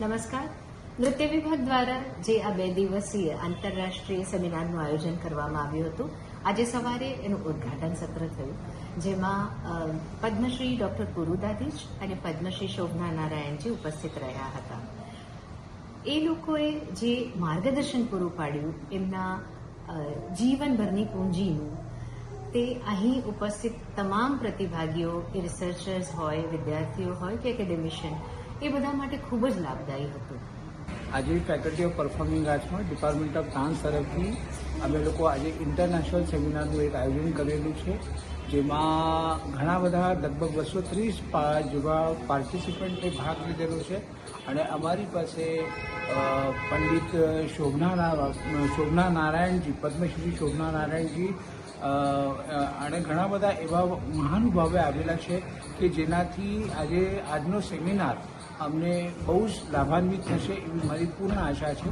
નમસ્કાર. નૃત્ય વિભાગ દ્વારા જે આ 2 દિવસીય આંતરરાષ્ટ્રીય સેમિનારનું આયોજન કરવામાં આવ્યું હતું, આજે સવારે એનું ઉદ્ઘાટન સત્ર થયું, જેમાં પદ્મશ્રી ડોક્ટર પુરુદાધીશ અને પદ્મશ્રી શોભના નારાયણજી ઉપસ્થિત રહ્યા હતા. એ લોકોએ જે માર્ગદર્શન પૂરું પાડ્યું એમના જીવનભરની પૂંજીનું, તે અહીં ઉપસ્થિત તમામ પ્રતિભાગીઓ, એ રિસર્ચર્સ હોય, વિદ્યાર્થીઓ હોય કે એકેડેમિશિયન, એ બધા માટે ખૂબ જ લાભદાયી હતું. આજે ફેકલ્ટી ઓફ પરફોર્મિંગ આર્ટ્સમાં ડિપાર્ટમેન્ટ ઓફ ડાન્સ તરફથી અમે લોકો આજે ઇન્ટરનેશનલ સેમિનારનું એક આયોજન કરેલું છે, જેમાં ઘણા બધા લગભગ 230 જેવા પાર્ટિસિપન્ટે ભાગ લીધેલો છે. અને અમારી પાસે પંડિત શોભના નારાયણજી, પદ્મશ્રી શોભના નારાયણજી અને ઘણા બધા એવા મહાનુભાવે આવેલા છે કે જેનાથી આજનો સેમિનાર અમને બહુ જ લાભાન્વિત થશે એવી મારી પૂર્ણ આશા છે.